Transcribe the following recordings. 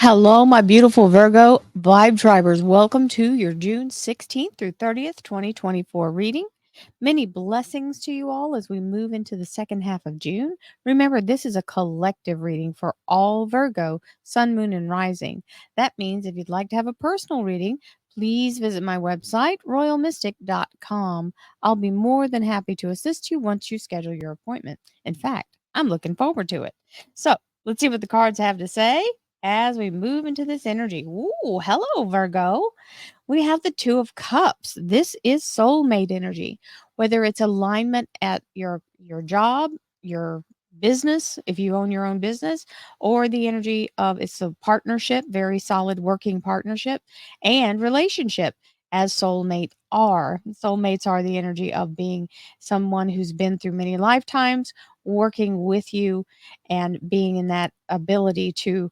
Hello, my beautiful Virgo Vibe Tribers. Welcome to your June 16th through 30th, 2024 reading. Many blessings to you all as we move into the second half of June. Remember, this is a collective reading for all Virgo, Sun, Moon, and Rising. That means if you'd like to have a personal reading, please visit my website, royalmystic.com. I'll be more than happy to assist you once you schedule your appointment. In fact, I'm looking forward to it. So let's see what the cards have to say as we move into this energy. Ooh, hello, Virgo. We have the Two of Cups. This is soulmate energy. Whether it's alignment at your job, your business, if you own your own business, or the energy of it's a partnership, very solid working partnership, and relationship as soulmate are. Soulmates are the energy of being someone who's been through many lifetimes, working with you, and being in that ability to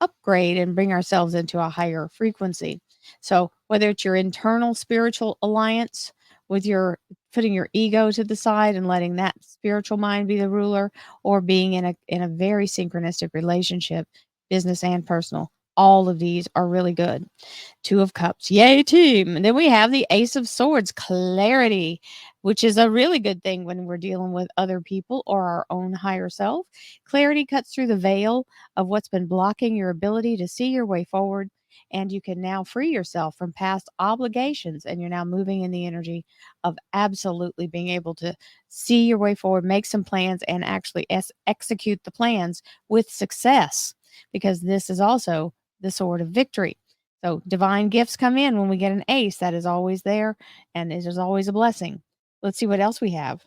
upgrade and bring ourselves into a higher frequency. So, whether it's your internal spiritual alliance with your putting your ego to the side and letting that spiritual mind be the ruler, or being in a very synchronistic relationship, business and personal, all of these are really good. Two of Cups. Yay, team. And then we have the Ace of Swords, clarity, which is a really good thing when we're dealing with other people or our own higher self. Clarity cuts through the veil of what's been blocking your ability to see your way forward. And you can now free yourself from past obligations. And you're now moving in the energy of absolutely being able to see your way forward, make some plans, and actually execute the plans with success, because this is also the sword of victory. So divine gifts come in when we get an ace. That is always there, and it is always a blessing. Let's see what else we have.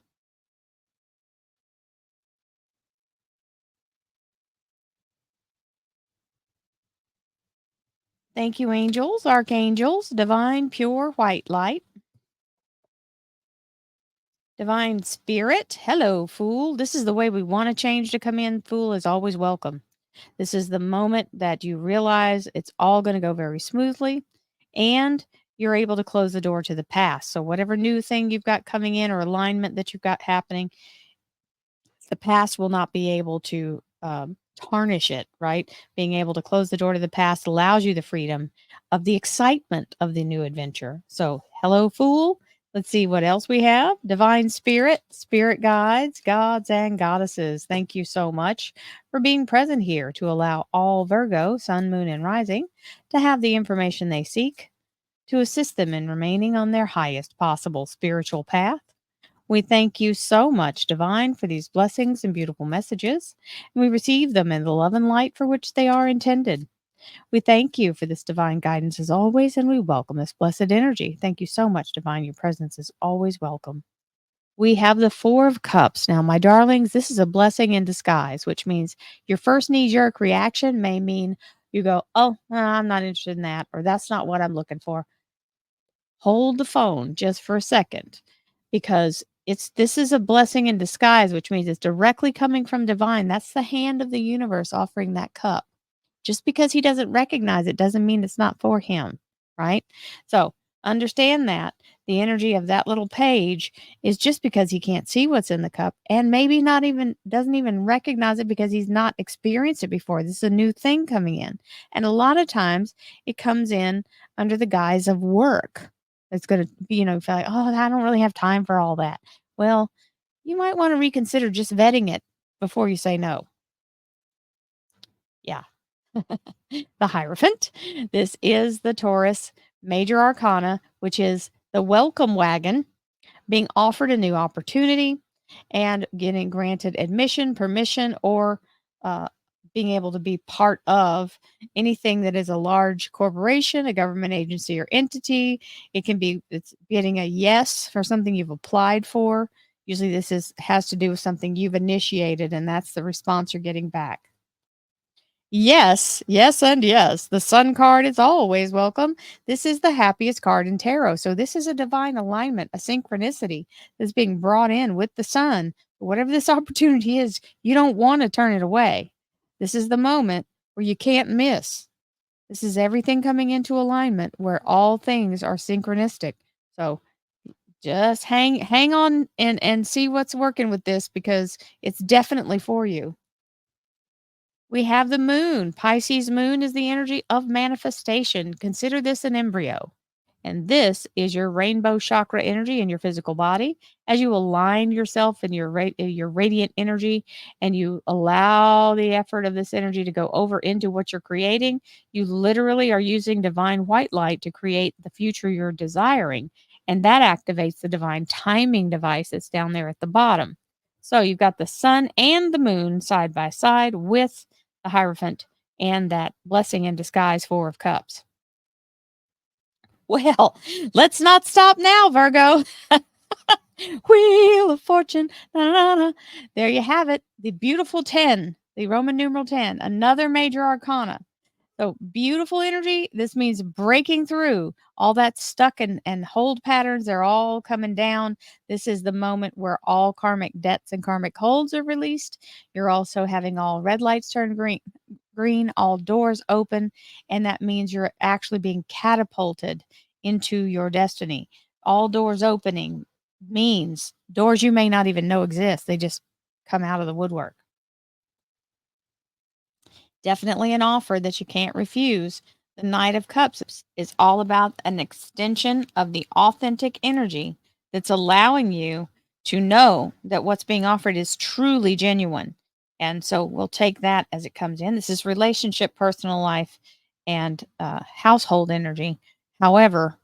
Thank you, angels, archangels, divine, pure, white light, divine spirit. Hello, fool. This is the way we want to change to come in. Fool is always welcome. This is the moment that you realize it's all going to go very smoothly, and you're able to close the door to the past. So, whatever new thing you've got coming in or alignment that you've got happening, the past will not be able to tarnish it, right? Being able to close the door to the past allows you the freedom of the excitement of the new adventure. So, hello, fool. Let's see what else we have. Divine spirit, spirit guides, gods, and goddesses. Thank you so much for being present here to allow all Virgo, sun, moon, and rising to have the information they seek to assist them in remaining on their highest possible spiritual path. We thank you so much, Divine, for these blessings and beautiful messages, and we receive them in the love and light for which they are intended. We thank you for this divine guidance as always, and we welcome this blessed energy. Thank you so much, Divine. Your presence is always welcome. We have the Four of Cups. Now, my darlings, this is a blessing in disguise, which means your first knee jerk reaction may mean you go, "Oh, I'm not interested in that," or "That's not what I'm looking for." Hold the phone just for a second, because this is a blessing in disguise, which means it's directly coming from divine. That's the hand of the universe offering that cup. Just because he doesn't recognize it doesn't mean it's not for him, right? So understand that the energy of that little page is just because he can't see what's in the cup, and maybe not even doesn't even recognize it because he's not experienced it before. This is a new thing coming in. And a lot of times it comes in under the guise of work. It's going to be, feel like, oh, I don't really have time for all that. Well, you might want to reconsider just vetting it before you say no. Yeah. The Hierophant. This is the Taurus Major Arcana, which is the welcome wagon, being offered a new opportunity and getting granted admission, permission, or uh, being able to be part of anything that is a large corporation, a government agency, or entity. It can be it's getting a yes for something you've applied for. Usually, has to do with something you've initiated, and that's the response you're getting back. Yes, yes, and yes. The sun card is always welcome. This is the happiest card in tarot. So, this is a divine alignment, a synchronicity that's being brought in with the sun. Whatever this opportunity is, you don't want to turn it away. This is the moment where you can't miss. This is everything coming into alignment where all things are synchronistic. So, just hang on and see what's working with this, because it's definitely for you. We have the moon. Pisces moon is the energy of manifestation. Consider this an embryo. And this is your rainbow chakra energy in your physical body. As you align yourself in your radiant energy and you allow the effort of this energy to go over into what you're creating, you literally are using divine white light to create the future you're desiring. And that activates the divine timing device that's down there at the bottom. So you've got the sun and the moon side by side with the Hierophant and that blessing in disguise, Four of Cups. Well, let's not stop now, Virgo. Wheel of Fortune. Na, na, na. There you have it. The beautiful 10, the Roman numeral 10, another major arcana. So beautiful energy. This means breaking through all that stuck and hold patterns. They're all coming down. This is the moment where all karmic debts and karmic holds are released. You're also having all red lights turn green, all doors open, and that means you're actually being catapulted into your destiny. All doors opening means doors you may not even know exist. They just come out of the woodwork. Definitely an offer that you can't refuse. The Knight of Cups is all about an extension of the authentic energy that's allowing you to know that what's being offered is truly genuine. And so we'll take that as it comes in. This is relationship, personal life, and household energy. However,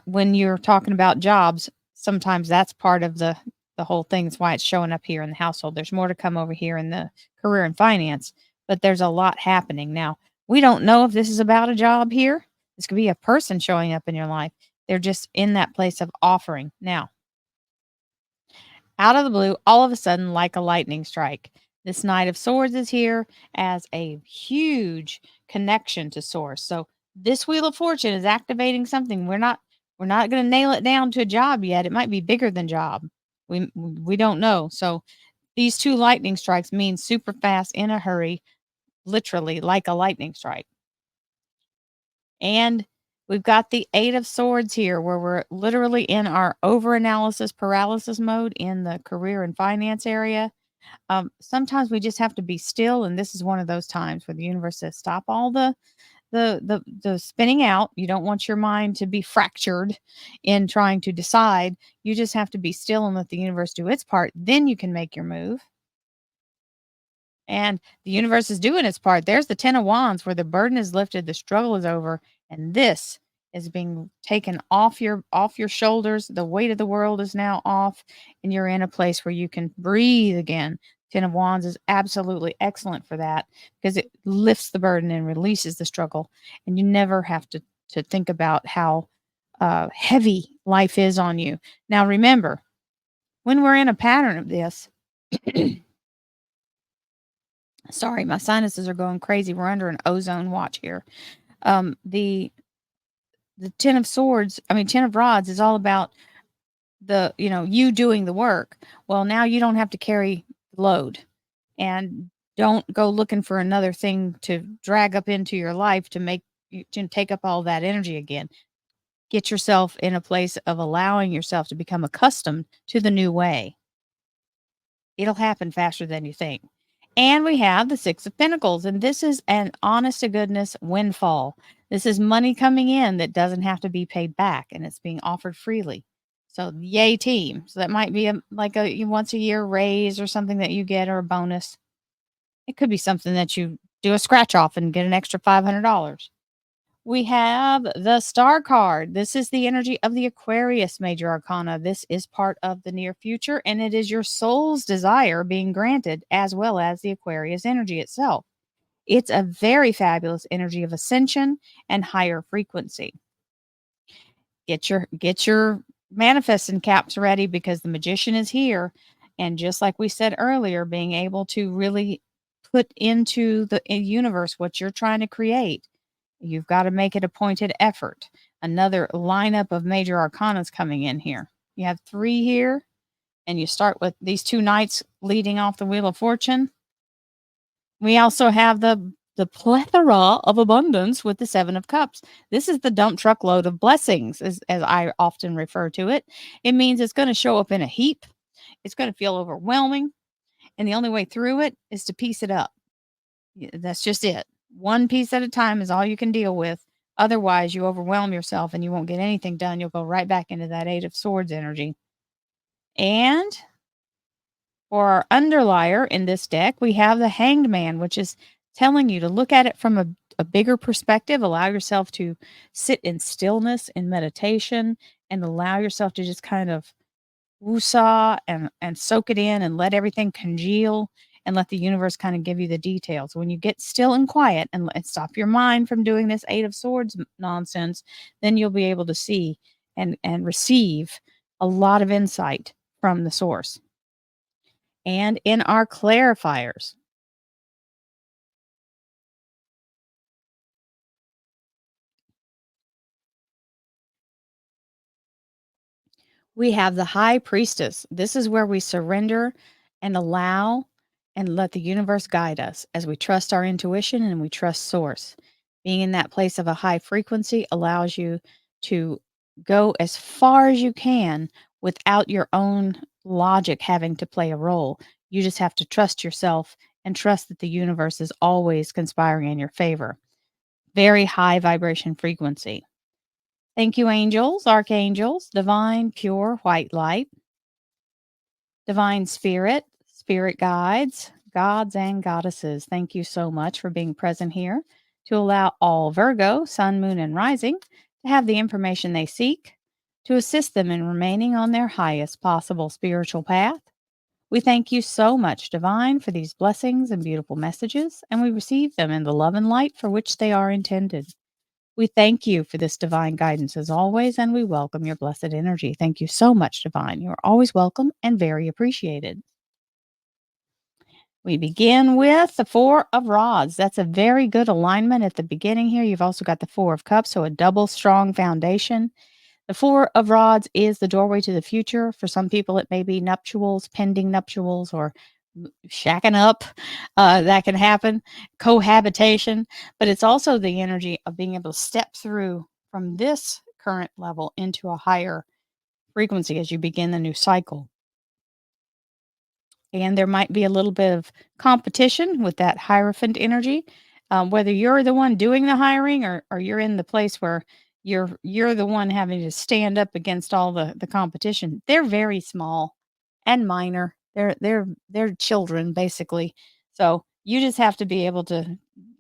when you're talking about jobs, sometimes that's part of the whole thing. That's why it's showing up here in the household. There's more to come over here in the career and finance, but there's a lot happening. Now, we don't know if this is about a job here. This could be a person showing up in your life. They're just in that place of offering. Now, out of the blue, all of a sudden, like a lightning strike, this Knight of Swords is here as a huge connection to source. So this Wheel of Fortune is activating something. We're not going to nail it down to a job yet. It might be bigger than job. We don't know. So these two lightning strikes mean super fast, in a hurry, literally like a lightning strike. And we've got the Eight of Swords here, where we're literally in our overanalysis paralysis mode in the career and finance area. Sometimes we just have to be still, and this is one of those times where the universe says, "Stop all the spinning out." You don't want your mind to be fractured in trying to decide. You just have to be still and let the universe do its part. Then you can make your move. And the universe is doing its part. There's the 10 of Wands, where the burden is lifted, the struggle is over, and this is being taken off your shoulders. The weight of the world is now off, and you're in a place where you can breathe again. 10 of Wands is absolutely excellent for that, because it lifts the burden and releases the struggle, and you never have to think about how heavy life is on you. Now remember, when we're in a pattern of this, sorry, my sinuses are going crazy. We're under an ozone watch here. The 10 of swords, I mean 10 of rods, is all about you doing the work. Well, now you don't have to carry the load, and don't go looking for another thing to drag up into your life to make you to take up all that energy again. Get yourself in a place of allowing yourself to become accustomed to the new way. It'll happen faster than you think. And we have the Six of Pentacles, and this is an honest to goodness windfall. This is money coming in that doesn't have to be paid back, and it's being offered freely. So yay team. So that might be like a once a year raise or something that you get, or a bonus. It could be something that you do a scratch off and get an extra $500. We have the Star card. This is the energy of the Aquarius major arcana. This is part of the near future, and it is your soul's desire being granted, as well as the Aquarius energy itself. It's a very fabulous energy of ascension and higher frequency. Get your manifesting caps ready, because the magician is here. And just like we said earlier, being able to really put into the universe what you're trying to create, you've got to make it a pointed effort. Another lineup of major arcanas coming in here. You have 3 here, and you start with these 2 knights leading off the Wheel of Fortune. We also have the plethora of abundance with the 7 of Cups. This is the dump truck load of blessings, as I often refer to it. It means it's going to show up in a heap. It's going to feel overwhelming, and the only way through it is to piece it up. That's just it. One piece at a time is all you can deal with. Otherwise, you overwhelm yourself and you won't get anything done. You'll go right back into that Eight of Swords energy. And for our underlier in this deck, we have the Hanged Man, which is telling you to look at it from a bigger perspective. Allow yourself to sit in stillness, in meditation, and allow yourself to just kind of woosah and soak it in and let everything congeal and let the universe kind of give you the details. When you get still and quiet and stop your mind from doing this Eight of Swords nonsense, then you'll be able to see and receive a lot of insight from the source. And in our clarifiers, we have the High Priestess. This is where we surrender and allow and let the universe guide us as we trust our intuition and we trust source. Being in that place of a high frequency allows you to go as far as you can without your own logic having to play a role. You just have to trust yourself and trust that the universe is always conspiring in your favor. Very high vibration frequency. Thank you, angels, archangels, divine, pure, white light, divine spirit, spirit guides, gods and goddesses. Thank you so much for being present here to allow all Virgo, sun, moon, and rising to have the information they seek to assist them in remaining on their highest possible spiritual path. We thank you so much, Divine, for these blessings and beautiful messages, and we receive them in the love and light for which they are intended. We thank you for this divine guidance as always, and we welcome your blessed energy. Thank you so much, Divine. You are always welcome and very appreciated. We begin with the Four of Rods. That's a very good alignment at the beginning here. You've also got the Four of Cups, so a double strong foundation. The Four of Rods is the doorway to the future. For some people, it may be nuptials, pending nuptials, or shacking up. That can happen, cohabitation, but it's also the energy of being able to step through from this current level into a higher frequency as you begin the new cycle. And there might be a little bit of competition with that Hierophant energy, whether you're the one doing the hiring or you're in the place where you're the one having to stand up against all the competition. They're very small and minor. They're children basically. So you just have to be able to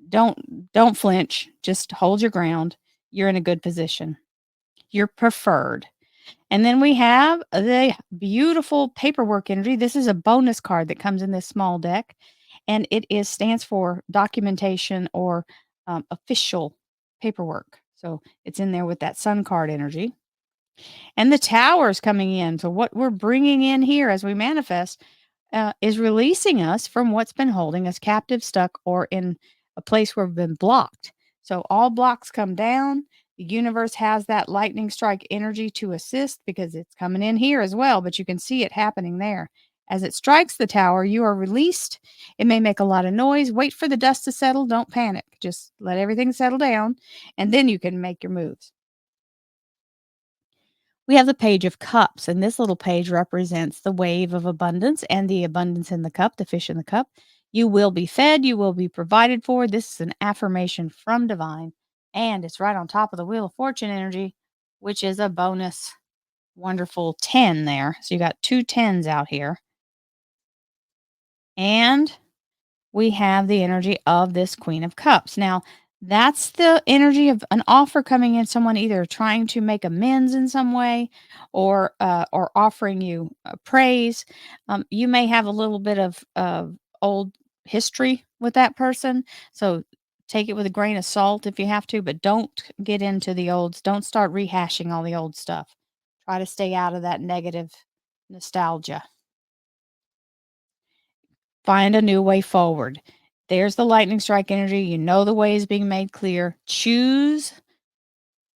don't flinch. Just hold your ground. You're in a good position. You're preferred. And then we have the beautiful paperwork energy. This is a bonus card that comes in this small deck, and stands for documentation or official paperwork. So it's in there with that sun card energy. And the tower's coming in. So what we're bringing in here as we manifest is releasing us from what's been holding us captive, stuck, or in a place where we've been blocked. So all blocks come down. The universe has that lightning strike energy to assist because it's coming in here as well, but you can see it happening there. As it strikes the tower, you are released. It may make a lot of noise. Wait for the dust to settle. Don't panic. Just let everything settle down, and then you can make your moves. We have the Page of Cups, and this little page represents the wave of abundance and the abundance in the cup, the fish in the cup. You will be fed, you will be provided for. This is an affirmation from divine, and it's right on top of the Wheel of Fortune energy, which is a bonus wonderful 10 there. So you got two tens out here. And we have the energy of this Queen of Cups. Now, that's the energy of an offer coming in, someone either trying to make amends in some way or offering you praise. You may have a little bit of old history with that person. So take it with a grain of salt if you have to, but don't get into the olds. Don't start rehashing all the old stuff. Try to stay out of that negative nostalgia. Find a new way forward. There's the lightning strike energy. You know the way is being made clear. Choose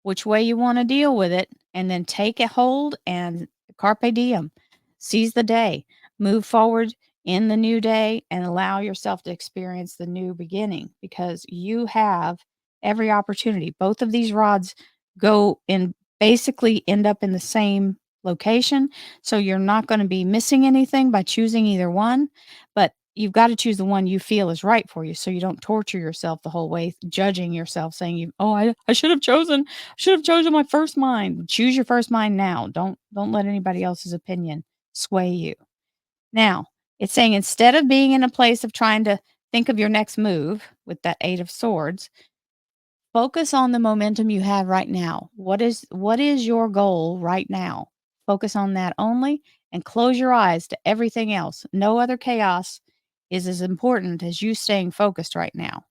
which way you want to deal with it, and then take a hold and carpe diem. Seize the day. Move forward in the new day and allow yourself to experience the new beginning because you have every opportunity. Both of these rods go in basically end up in the same location. So you're not going to be missing anything by choosing either one. But you've got to choose the one you feel is right for you, so you don't torture yourself the whole way, judging yourself, saying "Oh, I should have chosen my first mind." Choose your first mind now. Don't let anybody else's opinion sway you. Now, it's saying instead of being in a place of trying to think of your next move with that 8 of swords, focus on the momentum you have right now. What is your goal right now? Focus on that only and close your eyes to everything else. No other chaos is as important as you staying focused right now.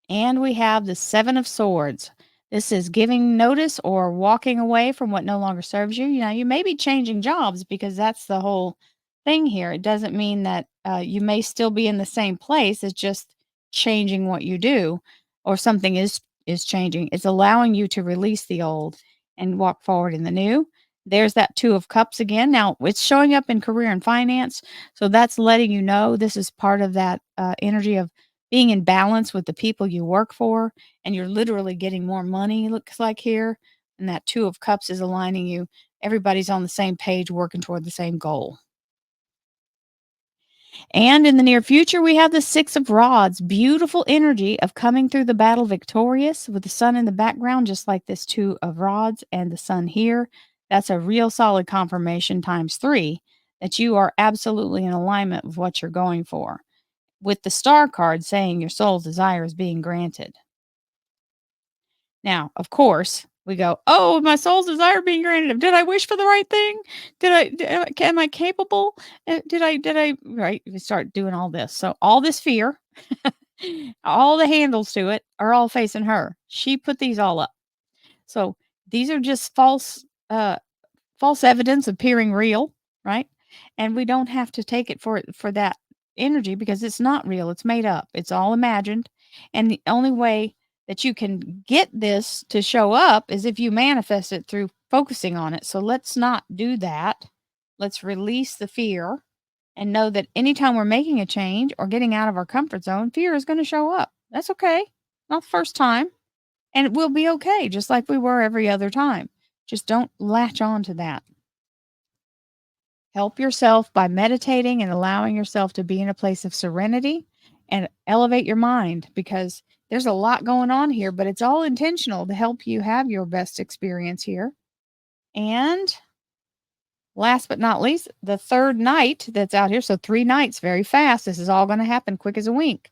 And we have the 7 of swords. This is giving notice or walking away from what no longer serves you. You know, you may be changing jobs because that's the whole thing here. It doesn't mean that you may still be in the same place. It's just changing what you do, or something is changing. It's allowing you to release the old and walk forward in the new. There's that 2 of cups again. Now it's showing up in career and finance, so that's letting you know this is part of that energy of being in balance with the people you work for, and you're literally getting more money, looks like here. And that 2 of cups is aligning you. Everybody's on the same page, working toward the same goal. And in the near future, we have the 6 of rods, beautiful energy of coming through the battle victorious with the sun in the background, just like this 2 of rods and the sun here. That's a real solid confirmation times 3 that you are absolutely in alignment with what you're going for, with the star card saying your soul's desire is being granted. Now, of course, we go, "Oh, my soul's desire being granted. Did I wish for the right thing? Am I capable? Did I right?" We start doing all this. So all this fear, all the handles to it are all facing her. She put these all up. So these are just false evidence appearing real, right? And we don't have to take it for that energy because it's not real. It's made up. It's all imagined. And the only way that you can get this to show up is if you manifest it through focusing on it. So let's not do that. Let's release the fear and know that anytime we're making a change or getting out of our comfort zone, fear is going to show up. That's okay. Not the first time. And it will be okay, just like we were every other time. Just don't latch on to that. Help yourself by meditating and allowing yourself to be in a place of serenity and elevate your mind, because there's a lot going on here, but it's all intentional to help you have your best experience here. And last but not least, the third knight that's out here. So 3 nights, very fast. This is all going to happen quick as a wink.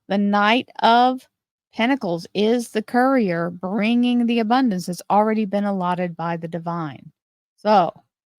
The Knight of Pentacles is the courier bringing the abundance that's already been allotted by the divine. So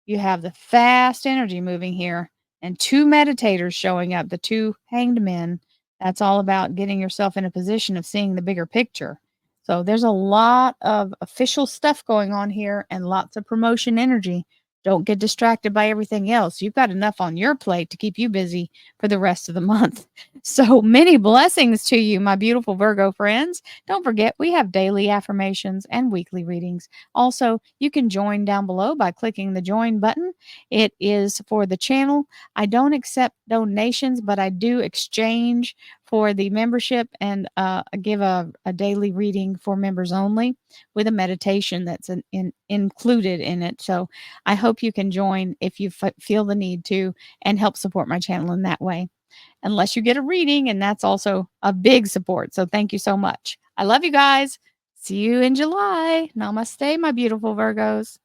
you have the fast energy moving here and 2 meditators showing up, the 2 hanged men. That's all about getting yourself in a position of seeing the bigger picture. So there's a lot of official stuff going on here and lots of promotion energy. Don't get distracted by everything else. You've got enough on your plate to keep you busy for the rest of the month. So many blessings to you, my beautiful Virgo friends. Don't forget, we have daily affirmations and weekly readings. Also, you can join down below by clicking the join button. It is for the channel. I don't accept donations, but I do exchange for the membership and give a daily reading for members only with a meditation that's included in it. So I hope you can join if you feel the need to and help support my channel in that way. Unless you get a reading, and that's also a big support. So thank you so much. I love you guys. See you in July. Namaste, my beautiful Virgos.